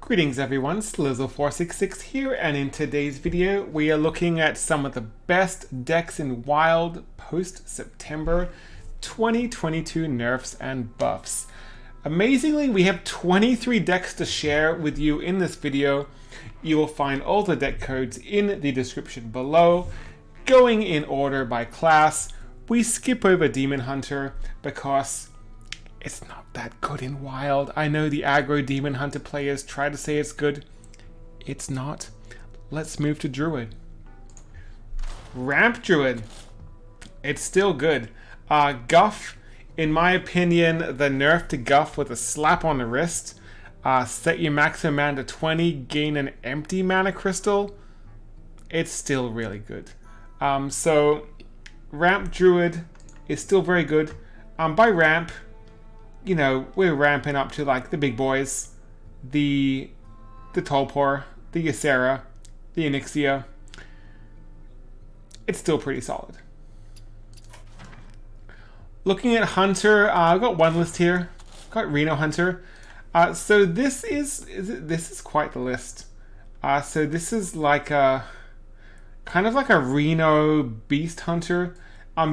Greetings everyone, Slizzle466 here, and in today's video we are looking at some of the best decks in Wild post-September 2022 nerfs and buffs. Amazingly, we have 23 decks to share with you in this video. You will find all the deck codes in the description below. Going in order by class, we skip over Demon Hunter because it's not that good in Wild. I know the aggro Demon Hunter players try to say it's good. It's not. Let's move to Druid. Ramp Druid. It's still good. Guff, in my opinion, the nerf to Guff with a slap on the wrist. Set your maximum mana to 20, gain an empty mana crystal. It's still really good. So Ramp Druid is still very good. By ramp, you know, we're ramping up to like the big boys, the Tolpor, the Ysera, the Onyxia. It's still pretty solid. Looking at Hunter, I've got one list here. Got Reno Hunter. So this is quite the list. So this is like a kind of like a Reno Beast Hunter.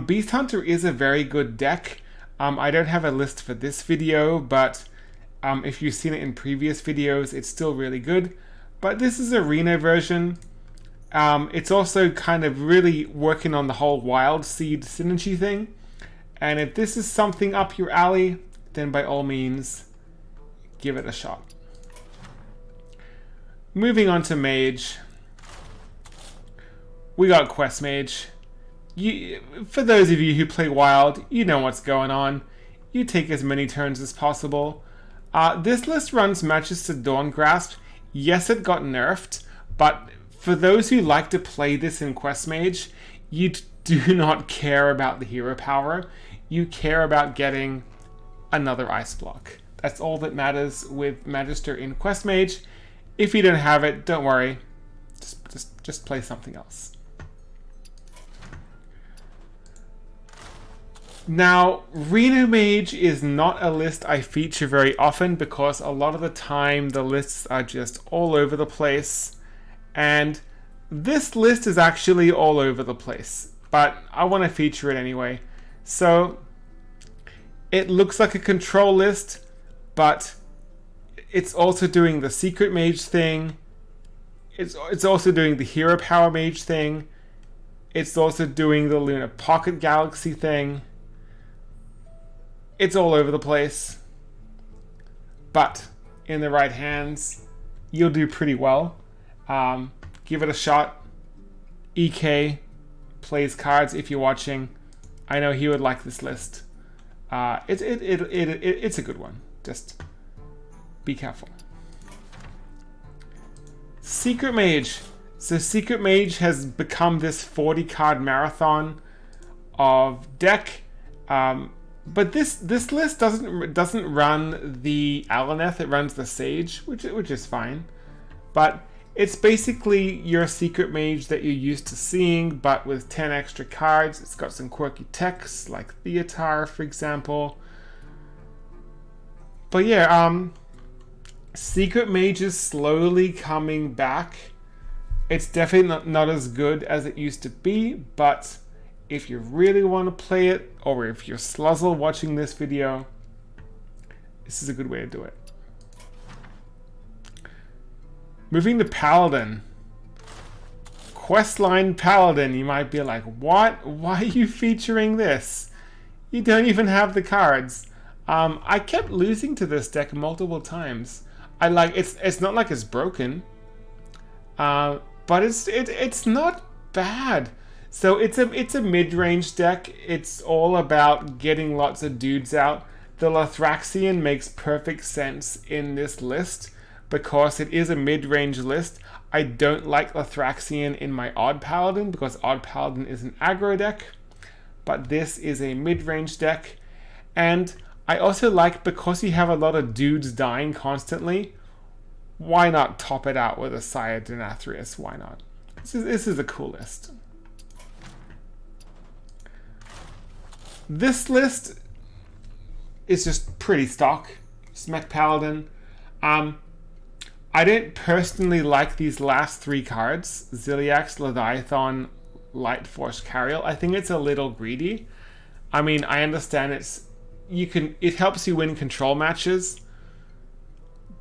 Beast Hunter is a very good deck. I don't have a list for this video, but if you've seen it in previous videos, it's still really good. But this is a Reno version. It's also kind of really working on the whole Wild Seed synergy thing. And if this is something up your alley, then by all means, give it a shot. Moving on to Mage. We got Quest Mage. For those of you who play Wild, you know what's going on. You take as many turns as possible. This list runs matches to Dawn Grasp. Yes, it got nerfed, but for those who like to play this in Quest Mage, you do not care about the hero power. You care about getting another ice block. That's all that matters with Magister in Quest Mage. If you don't have it, don't worry. Just play something else. Now, Reno Mage is not a list I feature very often because a lot of the time the lists are just all over the place. And this list is actually all over the place, but I want to feature it anyway. So, it looks like a control list, but it's also doing the Secret Mage thing. It's also doing the Hero Power Mage thing. It's also doing the Lunar Pocket Galaxy thing. It's all over the place, but in the right hands, you'll do pretty well. Give it a shot. EK plays cards if you're watching. I know he would like this list. It's a good one. Just be careful. Secret Mage. So Secret Mage has become this 40-card marathon of deck. But this list doesn't run the Alaneth, it runs the Sage, which is fine. But it's basically your Secret Mage that you're used to seeing, but with 10 extra cards. It's got some quirky techs, like Theatar, for example. But yeah, Secret Mage is slowly coming back. It's definitely not as good as it used to be, but if you really want to play it, or if you're Sluzzle watching this video, this is a good way to do it. Moving to Paladin. Questline Paladin. You might be like, what? Why are you featuring this? You don't even have the cards. I kept losing to this deck multiple times. It's not like it's broken, but it's not bad. So it's a mid-range deck. It's all about getting lots of dudes out. The Lathraxian makes perfect sense in this list because it is a mid-range list. I don't like Lathraxian in my Odd Paladin because Odd Paladin is an aggro deck, but this is a mid-range deck. And I also like, because you have a lot of dudes dying constantly, why not top it out with a Sire Denathrius? Why not? This is a cool list. This list is just pretty stock. Smack Paladin. I don't personally like these last 3 cards, Ziliax, Leviathan, Light Force Carriel. I think it's a little greedy. I mean, I understand it helps you win control matches,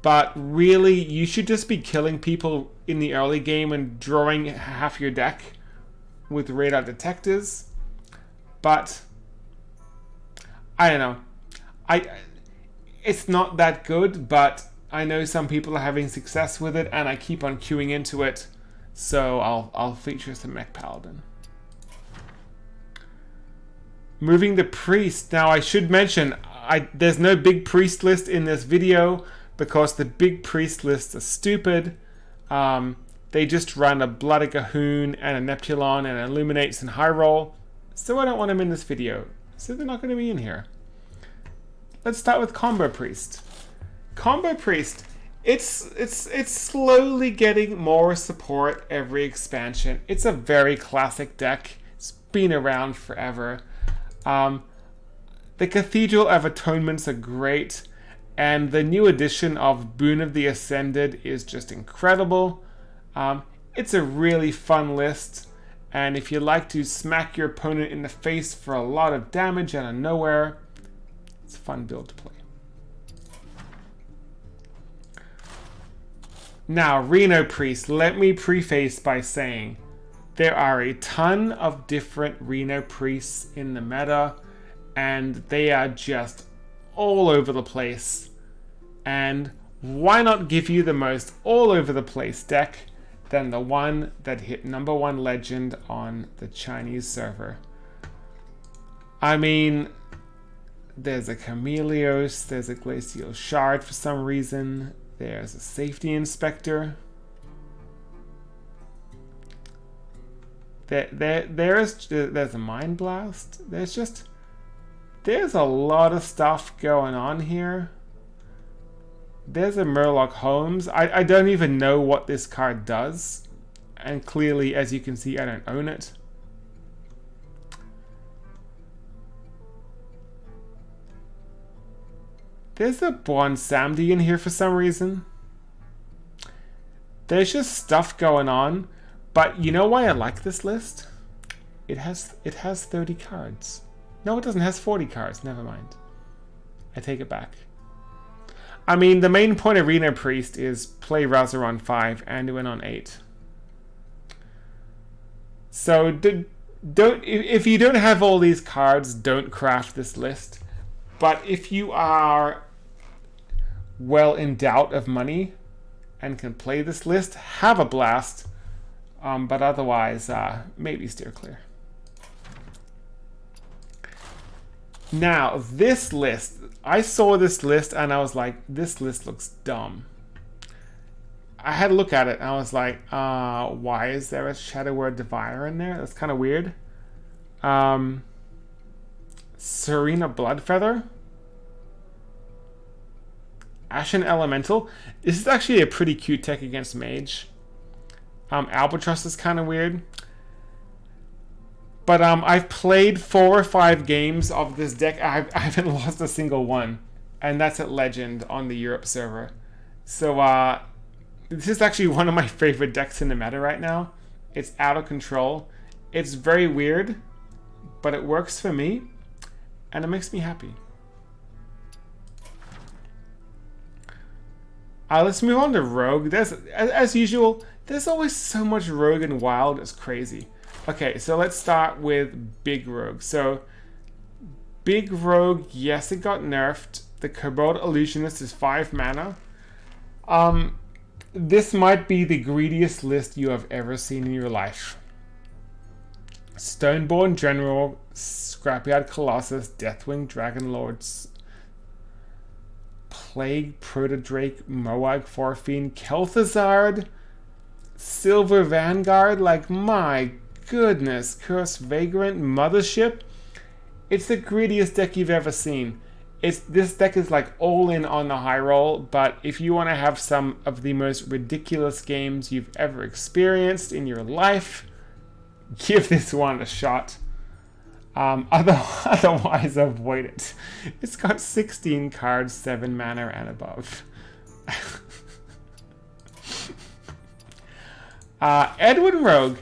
but really you should just be killing people in the early game and drawing half your deck with radar detectors. But I don't know. It's not that good, but I know some people are having success with it, and I keep on queuing into it, so I'll feature some Mech Paladin. Moving the Priest. Now I should mention, there's no big Priest list in this video because the big Priest lists are stupid. They just run a Blood Cahoon and a Neptulon and Illuminates and High Roll, so I don't want them in this video, so they're not going to be in here. Let's start with Combo Priest. Combo Priest, it's slowly getting more support every expansion. It's a very classic deck. It's been around forever. The Cathedral of Atonements are great, and the new edition of Boon of the Ascended is just incredible. It's a really fun list, and if you like to smack your opponent in the face for a lot of damage out of nowhere, it's a fun build to play. Now, Reno Priest, let me preface by saying there are a ton of different Reno Priests in the meta, and they are just all over the place. And why not give you the most all over the place deck than the one that hit #1 legend on the Chinese server? I mean, there's a Chameleos, there's a Glacial Shard for some reason, there's a Safety Inspector. There's a Mind Blast. There's a lot of stuff going on here. There's a Murloc Holmes. I don't even know what this card does, and clearly, as you can see, I don't own it. There's a Bon Samdi in here for some reason. There's just stuff going on, but you know why I like this list? It has 30 cards. No, it doesn't. It has 40 cards. Never mind. I take it back. I mean, the main point of Reno Priest is play Razor on 5, Anduin on 8. So if you don't have all these cards, don't craft this list. But if you are well in doubt of money and can play this list, have a blast. But otherwise, maybe steer clear. Now, this list, I saw this list and I was like, this list looks dumb. I had a look at it and I was like, why is there a Shadow Word Diviner in there? That's kind of weird. Serena Bloodfeather. Ashen Elemental. This is actually a pretty cute tech against Mage. Albatross is kind of weird. But I've played 4 or 5 games of this deck. I haven't lost a single one. And that's at Legend on the Europe server. So this is actually one of my favorite decks in the meta right now. It's out of control. It's very weird, but it works for me. And it makes me happy. Let's move on to Rogue. As usual, there's always so much Rogue and Wild. It's crazy. Okay, so let's start with Big Rogue. So, Big Rogue, yes, it got nerfed. The Kobold Illusionist is 5 mana. This might be the greediest list you have ever seen in your life. Stoneborn General, Scrapyard Colossus, Deathwing Dragonlords, Plague Protodrake, Moag Forfiend, Kel'Thuzad, Silver Vanguard, like my goodness, Curse Vagrant, Mothership. It's the greediest deck you've ever seen. This deck is like all in on the high roll, but if you want to have some of the most ridiculous games you've ever experienced in your life, give this one a shot. Otherwise, avoid it. It's got 16 cards, 7 mana and above. Edwin Rogue.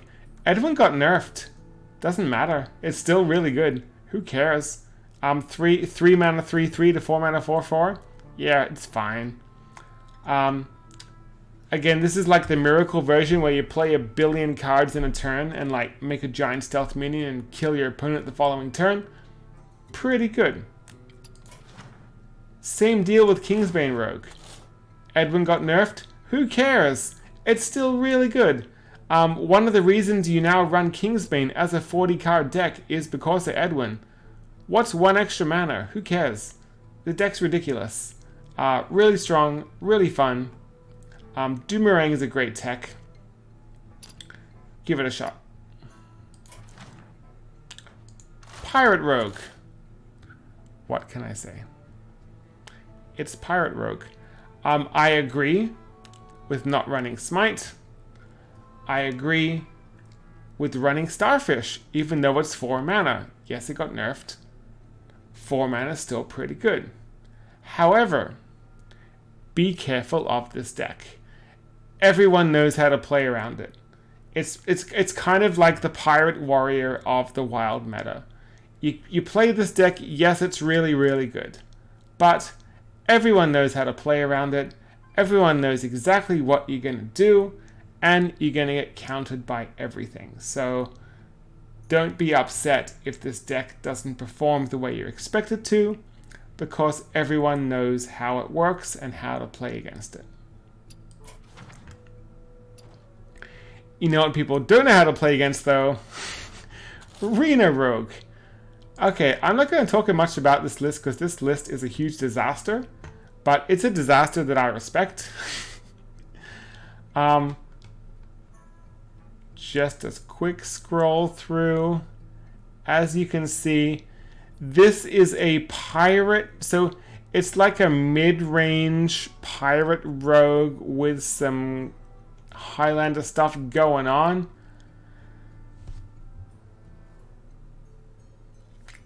Edwin got nerfed. Doesn't matter. It's still really good. Who cares? 3 mana 3/3 to 4 mana 4/4. Yeah, it's fine. Again, this is like the miracle version where you play 1 billion cards in a turn and like make a giant stealth minion and kill your opponent the following turn. Pretty good. Same deal with Kingsbane Rogue. Edwin got nerfed. Who cares? It's still really good. One of the reasons you now run Kingsbane as a 40 card deck is because of Edwin. What's 1 extra mana? Who cares? The deck's ridiculous. Really strong, really fun. Doomerang is a great tech. Give it a shot. Pirate Rogue. What can I say? It's Pirate Rogue. I agree with not running Smite. I agree with running Starfish, even though it's 4 mana. Yes, it got nerfed. 4 mana is still pretty good. However, be careful of this deck. Everyone knows how to play around it. It's kind of like the Pirate Warrior of the wild meta. You play this deck, yes, it's really, really good. But everyone knows how to play around it. Everyone knows exactly what you're going to do. And you're going to get countered by everything. So don't be upset if this deck doesn't perform the way you expect it to, because everyone knows how it works and how to play against it. You know what people don't know how to play against, though? Reno Rogue. Okay, I'm not going to talk much about this list because this list is a huge disaster, but it's a disaster that I respect. Just a quick scroll through. As you can see, this is a pirate. So it's like a mid-range pirate rogue with some Highlander stuff going on.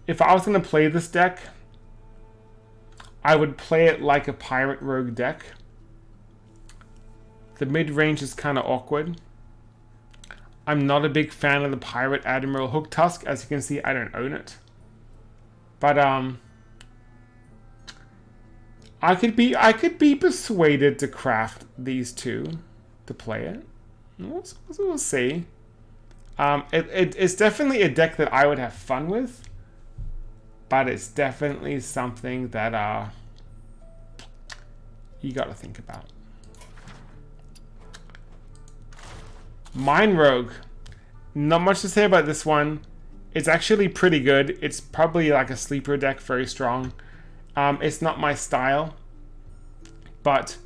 If I was going to play this deck, I would play it like a pirate rogue deck. The mid-range is kind of awkward. I'm not a big fan of the Pirate Admiral Hook Tusk. As you can see, I don't own it. But I could be persuaded to craft these two to play it. We'll see. It's definitely a deck that I would have fun with, but it's definitely something that you got to think about. Mine Rogue. Not much to say about this one. It's actually pretty good. It's probably like a sleeper deck, very strong. It's not my style, but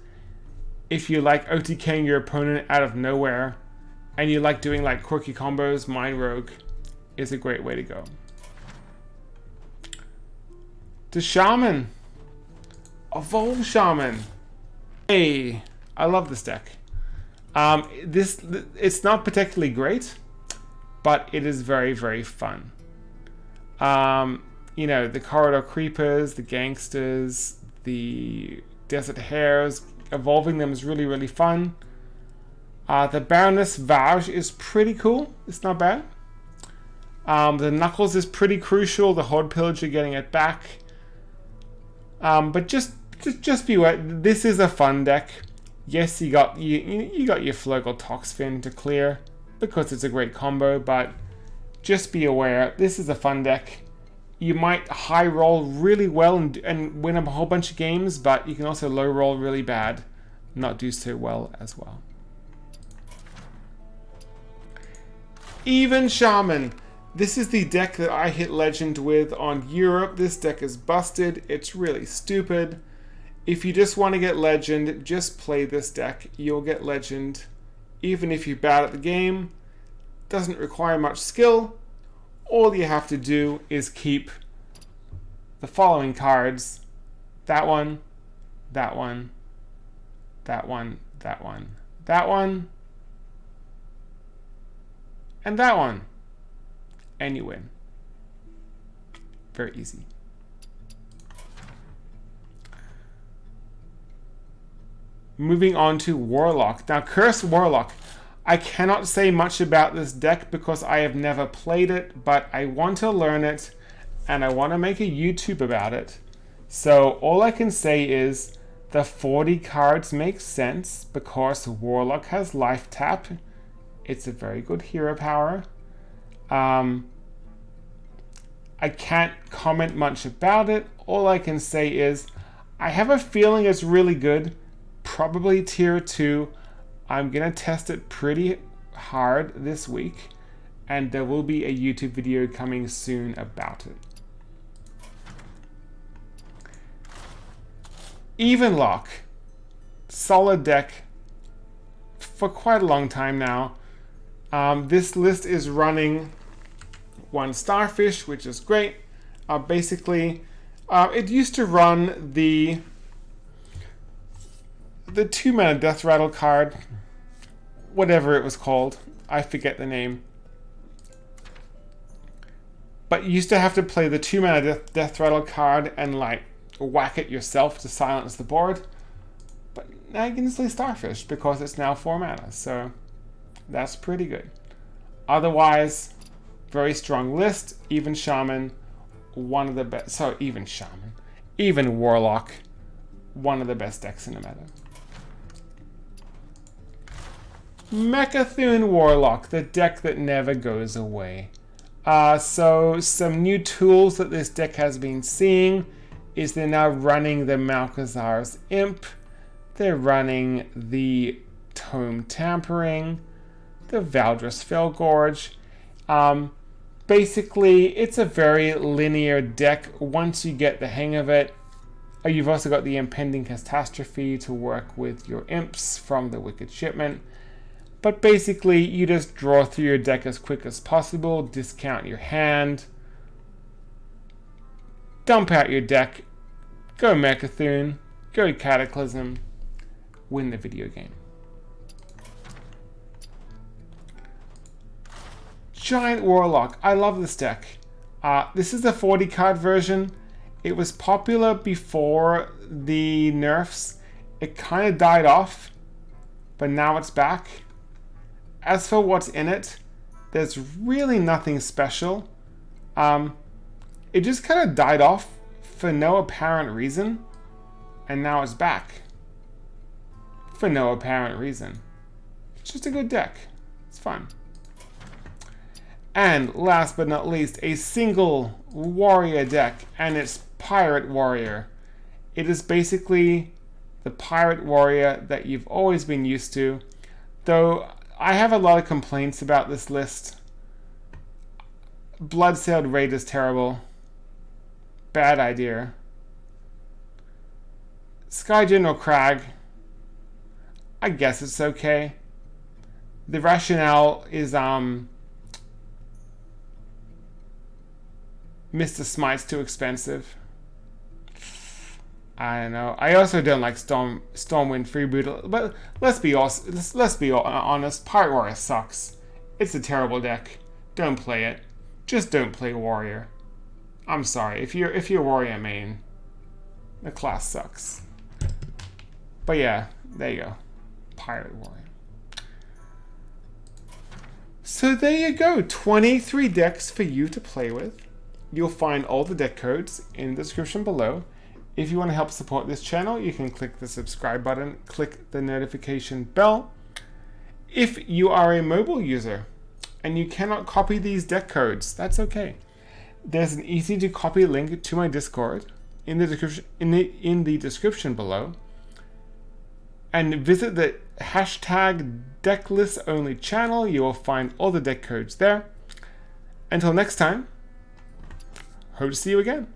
if you like OTKing your opponent out of nowhere and you like doing like quirky combos, Mine Rogue is a great way to go. To Shaman. Evolve Shaman. Hey, I love this deck. It's not particularly great, but it is very, very fun. You know, the Corridor Creepers, the Gangsters, the Desert Hares, evolving them is really, really fun. The Baroness Vage is pretty cool. It's not bad. The Knuckles is pretty crucial. The Horde Pillager getting it back. But just be aware, this is a fun deck. Yes, you got your Flurgle Toxfin to clear because it's a great combo, but just be aware, this is a fun deck. You might high roll really well and win a whole bunch of games, but you can also low roll really bad, not do so well as well. Even Shaman. This is the deck that I hit Legend with on Europe. This deck is busted. It's really stupid. If you just want to get Legend, just play this deck. You'll get Legend. Even if you're bad at the game, doesn't require much skill. All you have to do is keep the following cards. That one, that one, that one, that one, that one, and that one. And you win. Very easy. moving on to Warlock. Now, Cursed Warlock. I cannot say much about this deck because I have never played it, but I want to learn it and I want to make a YouTube about it. So all I can say is the 40 cards make sense because Warlock has life tap. It's a very good hero power. I can't comment much about it. All I can say is I have a feeling it's really good. Probably tier 2. I'm going to test it pretty hard this week, and there will be a YouTube video coming soon about it. Evenlock. Solid deck for quite a long time now. This list is running 1 Starfish, which is great. Basically, it used to run the 2-mana Death Rattle card, whatever it was called. I forget the name. But you used to have to play the 2-mana Death Rattle card and like whack it yourself to silence the board. But now you can just play Starfish because it's now 4 mana. So that's pretty good. Otherwise, very strong list. Even Shaman, one of the best. So even Shaman. Even Warlock, one of the best decks in the meta. Mecha'thun Warlock, the deck that never goes away. So some new tools that this deck has been seeing is they're now running the Malchezaar's Imp. They're running the Tome Tampering, the Valdris Felgorge. Basically, it's a very linear deck once you get the hang of it. You've also got the Impending Catastrophe to work with your imps from the Wicked Shipment. But basically, you just draw through your deck as quick as possible, discount your hand, dump out your deck, go Mecha'thun, go Cataclysm, win the video game. Giant Warlock. I love this deck. This is the 40 card version. It was popular before the nerfs. It kind of died off, but now it's back. As for what's in it, there's really nothing special. It just kind of died off for no apparent reason, and now it's back for no apparent reason. It's just a good deck. It's fun. And last but not least, a single warrior deck, and it's Pirate Warrior. It is basically the Pirate Warrior that you've always been used to, though I have a lot of complaints about this list. Bloodsailed Raid is terrible. Bad idea. Sky General Crag, I guess it's okay. The rationale is Mr. Smite's too expensive. I don't know. I also don't like Stormwind Freebooter, but let's be honest. Pirate Warrior sucks. It's a terrible deck. Don't play it. Just don't play Warrior. I'm sorry. If you're Warrior main, the class sucks. But yeah, there you go. Pirate Warrior. So there you go. 23 decks for you to play with. You'll find all the deck codes in the description below. If you want to help support this channel, you can click the subscribe button, click the notification bell. If you are a mobile user and you cannot copy these deck codes, that's okay. There's an easy to copy link to my Discord in the description below. And visit the hashtag #DeckListOnly channel. You will find all the deck codes there. Until next time, hope to see you again.